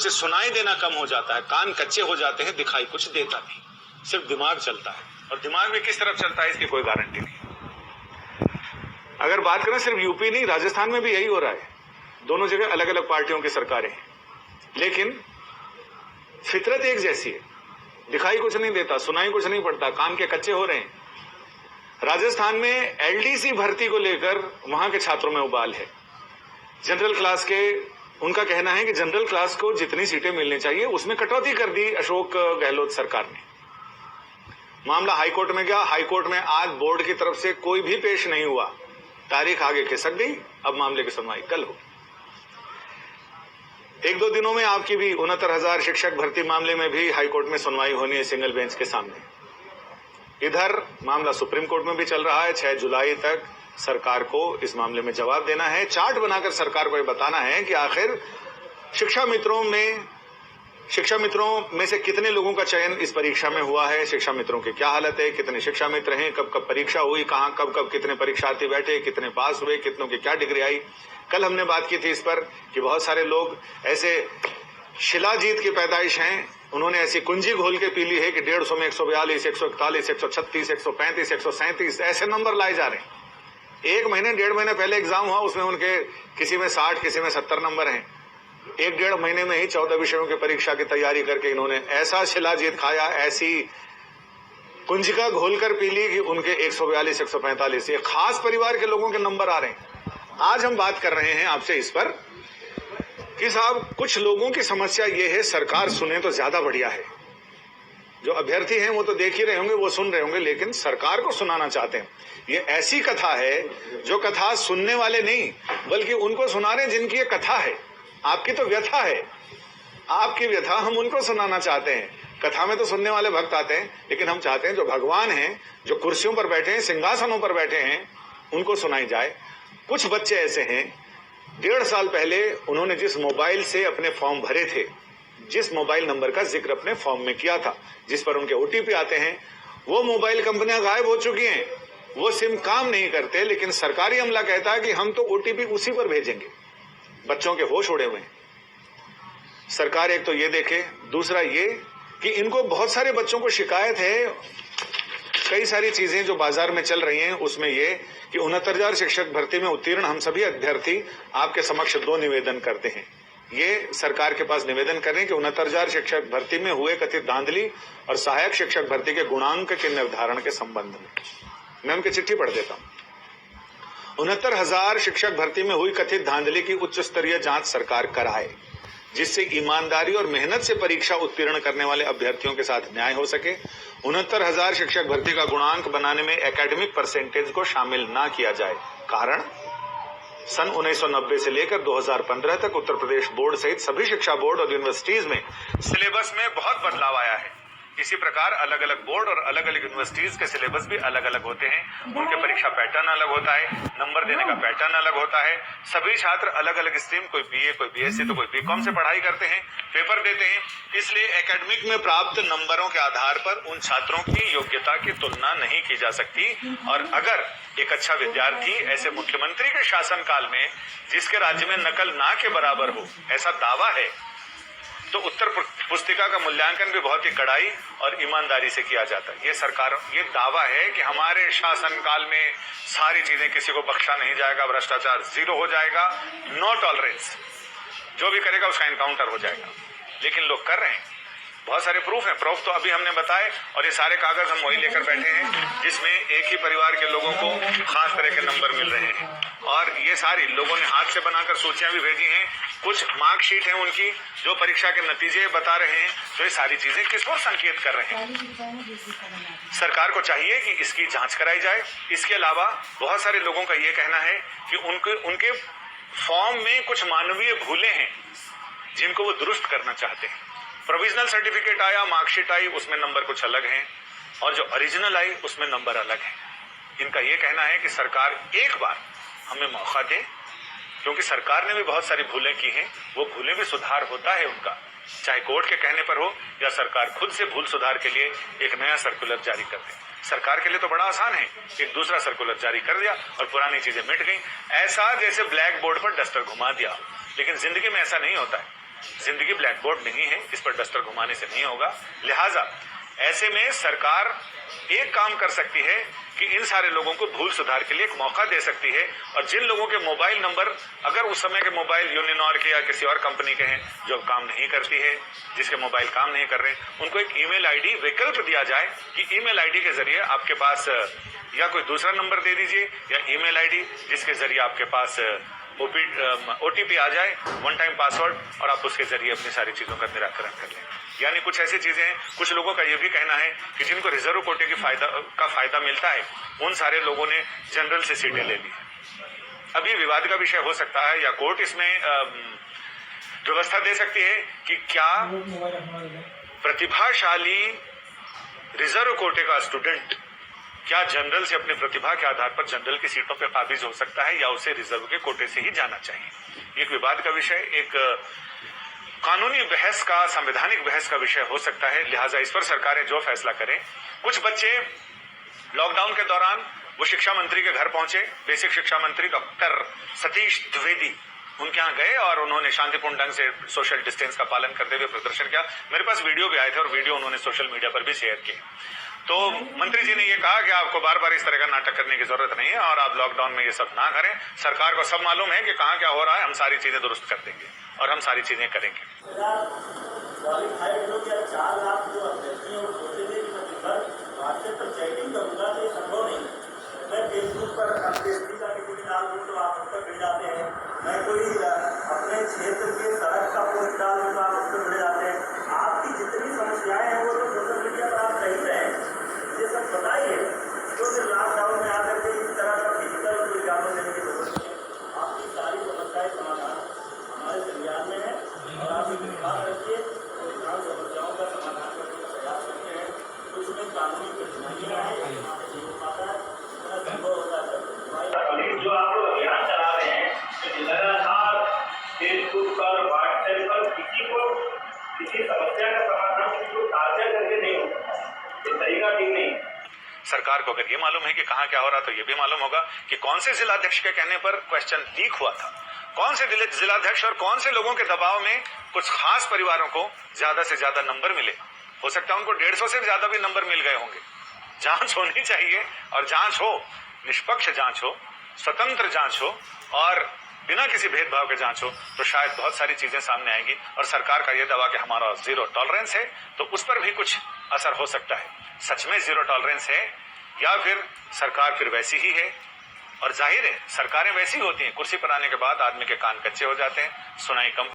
से सुनाई देना कम हो जाता है, कान कच्चे हो जाते हैं, दिखाई कुछ देता नहीं, सिर्फ दिमाग चलता है। और दिमाग में किस तरफ चलता है इसकी कोई गारंटी नहीं। अगर बात करें सिर्फ यूपी नहीं, राजस्थान में भी यही हो रहा है। दोनों जगह अलग अलग पार्टियों की सरकारें हैं, लेकिन फितरत एक जैसी है। दिखाई कुछ नहीं देता, सुनाई कुछ नहीं पड़ता, कान के कच्चे हो रहे हैं। राजस्थान में एलडीसी भर्ती को लेकर वहां के छात्रों में उबाल है। जनरल क्लास के उनका कहना है कि जनरल क्लास को जितनी सीटें मिलनी चाहिए उसमें कटौती कर दी अशोक गहलोत सरकार ने। मामला हाईकोर्ट में गया, हाईकोर्ट में आज बोर्ड की तरफ से कोई भी पेश नहीं हुआ, तारीख आगे खिसक गई, अब मामले की सुनवाई कल हो। एक दो दिनों में आपकी भी 69,000 शिक्षक भर्ती मामले में भी हाईकोर्ट में सुनवाई होनी है सिंगल बेंच के सामने। इधर मामला सुप्रीम कोर्ट में भी चल रहा है। 6 जुलाई तक सरकार को इस मामले में जवाब देना है। चार्ट बनाकर सरकार को यह बताना है कि आखिर शिक्षा मित्रों में से कितने लोगों का चयन इस परीक्षा में हुआ है, शिक्षा मित्रों की क्या हालत है, कितने शिक्षा मित्र हैं, कब कब परीक्षा हुई, कहां कब कब कितने परीक्षार्थी बैठे, कितने पास हुए, कितनों की क्या डिग्री आई। कल हमने बात की थी इस पर कि बहुत सारे लोग ऐसे शिलाजीत की पैदाइश हैं, उन्होंने ऐसी कुंजी घोल के पी ली है कि 150 में 142, 141, 136, 135, 137 ऐसे नंबर लाए जा रहे हैं। 1 महीने 1.5 महीने पहले एग्जाम हुआ, उसमें उनके किसी में 60, किसी में 70 नंबर हैं। 1-1.5 महीने में ही 14 विषयों की परीक्षा की तैयारी करके इन्होंने ऐसा शिलाजीत खाया, ऐसी कुंजिका घोलकर पी ली कि उनके 142, 145 ये खास परिवार के लोगों के नंबर आ रहे हैं। आज हम बात कर रहे हैं आपसे इस पर कि साहब कुछ लोगों की समस्या ये है, सरकार सुने तो ज्यादा बढ़िया है। जो अभ्यर्थी हैं वो तो देख ही रहे होंगे, वो सुन रहे होंगे, लेकिन सरकार को सुनाना चाहते हैं। ये ऐसी कथा है जो कथा सुनने वाले नहीं बल्कि उनको सुना रहे जिनकी ये कथा है। आपकी तो व्यथा है, आपकी व्यथा हम उनको सुनाना चाहते हैं। कथा में तो सुनने वाले भक्त आते हैं, लेकिन हम चाहते हैं जो भगवान हैं, जो कुर्सियों पर बैठे हैं, सिंहासनों पर बैठे हैं, उनको सुनाई जाए। कुछ बच्चे ऐसे हैं, 1.5 साल पहले उन्होंने जिस मोबाइल से अपने फॉर्म भरे थे, जिस मोबाइल नंबर का जिक्र अपने फॉर्म में किया था, जिस पर उनके ओटीपी आते हैं, वो मोबाइल कंपनियां गायब हो चुकी हैं। वो सिम काम नहीं करते, लेकिन सरकारी अमला कहता है कि हम तो ओटीपी उसी पर भेजेंगे। बच्चों के होश उड़े हुए हैं। सरकार एक तो ये देखे, दूसरा ये कि इनको बहुत सारे बच्चों को शिकायत है, कई सारी चीजें जो बाजार में चल रही हैं, उसमें ये कि 69,000 शिक्षक भर्ती में उत्तीर्ण हम सभी अभ्यर्थी आपके समक्ष 2 निवेदन करते हैं। ये सरकार के पास निवेदन करें कि 69,000 शिक्षक भर्ती में हुए कथित धांधली और सहायक शिक्षक भर्ती के गुणांक के निर्धारण के संबंध में। मैं उनकी चिट्ठी पढ़ देता हूं। 69,000 शिक्षक भर्ती में हुई कथित धांधली की उच्च स्तरीय जांच सरकार कराए, जिससे ईमानदारी और मेहनत से परीक्षा उत्तीर्ण करने वाले अभ्यर्थियों के साथ न्याय हो सके। 69,000 शिक्षक भर्ती का गुणांक बनाने में एकेडमिक परसेंटेज को शामिल ना किया जाए। कारण सन 1990 से लेकर 2015 तक उत्तर प्रदेश बोर्ड सहित सभी शिक्षा बोर्ड और यूनिवर्सिटीज में सिलेबस में बहुत बदलाव आया है। इसी प्रकार अलग अलग बोर्ड और अलग अलग यूनिवर्सिटीज के सिलेबस भी अलग अलग होते हैं। उनके परीक्षा पैटर्न अलग होता है, नंबर देने का पैटर्न अलग होता है। सभी छात्र अलग अलग स्ट्रीम, कोई बीए, कोई बीएससी, तो कोई बीकॉम से पढ़ाई करते हैं, पेपर देते हैं। इसलिए एकेडमिक में प्राप्त नंबरों के आधार पर उन छात्रों की योग्यता की तुलना नहीं की जा सकती। और अगर एक अच्छा विद्यार्थी ऐसे मुख्यमंत्री के शासनकाल में, जिसके राज्य में नकल ना के बराबर हो, ऐसा दावा है, तो उत्तर पुस्तिका का मूल्यांकन भी बहुत ही कड़ाई और ईमानदारी से किया जाता है। ये दावा है कि हमारे शासनकाल में सारी चीजें, किसी को बख्शा नहीं जाएगा, भ्रष्टाचार 0 हो जाएगा, नो टॉलरेंस, जो भी करेगा उसका एनकाउंटर हो जाएगा। लेकिन लोग कर रहे हैं, बहुत सारे प्रूफ तो अभी हमने बताए, और ये सारे कागज हम वही लेकर बैठे हैं जिसमें एक ही परिवार के लोगों को खास तरह के नंबर मिल रहे हैं। और ये सारी लोगों ने हाथ से बनाकर सूचियां भी भेजी हैं, कुछ मार्कशीट हैं उनकी जो परीक्षा के नतीजे बता रहे हैं। तो ये सारी चीजें किस ओर संकेत कर रहे हैं? सरकार को चाहिए कि इसकी जांच कराई जाए। इसके अलावा बहुत सारे लोगों का ये कहना है कि उनके फॉर्म में कुछ मानवीय भूलें हैं जिनको वो दुरुस्त करना चाहते हैं। प्रोविजनल सर्टिफिकेट आया, मार्कशीट आई, उसमें नंबर कुछ अलग हैं, और जो ओरिजिनल आई उसमें नंबर अलग है। इनका यह कहना है कि सरकार एक बार हमें मौका दे, क्योंकि सरकार ने भी बहुत सारी भूलें की हैं, वो भूलें भी सुधार होता है उनका, चाहे कोर्ट के कहने पर हो या सरकार खुद से भूल सुधार के लिए एक नया सर्कुलर जारी कर दे। सरकार के लिए तो बड़ा आसान है, एक दूसरा सर्कुलर जारी कर दिया और पुरानी चीजें मिट गई। ऐसा जैसे ब्लैक बोर्ड पर डस्टर घुमा दिया। लेकिन जिंदगी में ऐसा नहीं होता है। जिंदगी ब्लैक बोर्ड नहीं है, इस पर डस्टर घुमाने से नहीं होगा। लिहाजा ऐसे में सरकार एक काम कर सकती है कि इन सारे लोगों को भूल सुधार के लिए एक मौका दे सकती है, और जिन लोगों के मोबाइल नंबर अगर उस समय के मोबाइल यूनिनॉर के या किसी और कंपनी के हैं जो काम नहीं करती है, जिसके मोबाइल काम नहीं कर रहे, उनको एक ईमेल आईडी विकल्प दिया जाए कि ईमेल आईडी के जरिए आपके पास या कोई दूसरा नंबर दे दीजिए या ईमेल आईडी जिसके जरिए आपके पास ओटीपी आ जाए, वन टाइम पासवर्ड, और आप उसके जरिए अपनी सारी चीजों का निराकरण कर लें। यानी कुछ ऐसी चीजें हैं, कुछ लोगों का यह भी कहना है कि जिनको रिजर्व कोटे का फायदा मिलता है उन सारे लोगों ने जनरल से सीटें ले ली। अब ये विवाद का विषय हो सकता है या कोर्ट इसमें व्यवस्था दे सकती है कि क्या प्रतिभाशाली रिजर्व कोटे का स्टूडेंट क्या जनरल से अपनी प्रतिभा के आधार पर जनरल की सीटों पर काबिज हो सकता है या उसे रिजर्व के कोटे से ही जाना चाहिए। एक विवाद का विषय, एक कानूनी बहस का, संवैधानिक बहस का विषय हो सकता है। लिहाजा इस पर सरकारें जो फैसला करें। कुछ बच्चे लॉकडाउन के दौरान वो शिक्षा मंत्री के घर पहुंचे, बेसिक शिक्षा मंत्री डॉक्टर सतीश द्विवेदी, उनके यहाँ गए और उन्होंने शांतिपूर्ण ढंग से सोशल डिस्टेंस का पालन करते हुए प्रदर्शन किया। मेरे पास वीडियो भी आए थे और वीडियो उन्होंने सोशल मीडिया पर भी शेयर किए। तो मंत्री जी ने ये कहा कि आपको बार बार इस तरह का नाटक करने की जरूरत नहीं है और आप लॉकडाउन में ये सब ना करें। सरकार को सब मालूम है कि कहाँ क्या हो रहा है, हम सारी चीजें दुरुस्त कर देंगे और हम सारी चीजें करेंगे। मैं फेसबुक पर अभ्यर्थी का किसी डाल दूँ तो आप उस पर भिड़ जाते हैं, मैं कोई अपने क्षेत्र के सड़क का पोस्ट डाल दूँ तो आप उस पर भिड़ जाते हैं। आपकी जितनी समस्याएं हैं वो तो सोशल मीडिया पर आप कहीं रहे हैं, ये सब बताइए। तो फिर लॉकडाउन में आकर के इस तरह का फिजिकल विज्ञापन देने की जरूरत नहीं है। आपकी सारी समस्याएं समाधान हमारे संज्ञान में है और आप इसे ध्यान रखिए और इन समस्याओं का समाधान करने का प्रयास करते हैं। कुछ में कानूनी कठिनाइयाँ हैं, जो आप लोग अभियान चला रहे हैं लगातार फेसबुक पर, व्हाट्सएप पर किसी को किसी समस्या का समाधान किसी को टारगेट करके नहीं होता, ये तरीका ठीक नहीं। सरकार को अगर ये मालूम है कि कहाँ क्या हो रहा तो ये भी मालूम होगा कि कौन से जिलाध्यक्ष के कहने पर क्वेश्चन लीक हुआ था, कौन से जिलाध्यक्ष और कौन से लोगों के दबाव में कुछ खास परिवारों को ज्यादा से ज्यादा नंबर मिले। हो सकता है उनको 150 से ज्यादा भी नंबर मिल गए होंगे। जांच होनी चाहिए और जांच हो, निष्पक्ष जांच हो, स्वतंत्र जांच हो और बिना किसी भेदभाव के जांच हो तो शायद बहुत सारी चीजें सामने आएंगी। और सरकार का यह दावा कि हमारा जीरो टॉलरेंस है तो उस पर भी कुछ असर हो सकता है। सच में जीरो टॉलरेंस है या फिर सरकार फिर वैसी ही है। और जाहिर है सरकारें वैसी होती हैं, कुर्सी पर आने के बाद आदमी के कान कच्चे हो जाते हैं, सुनाई कम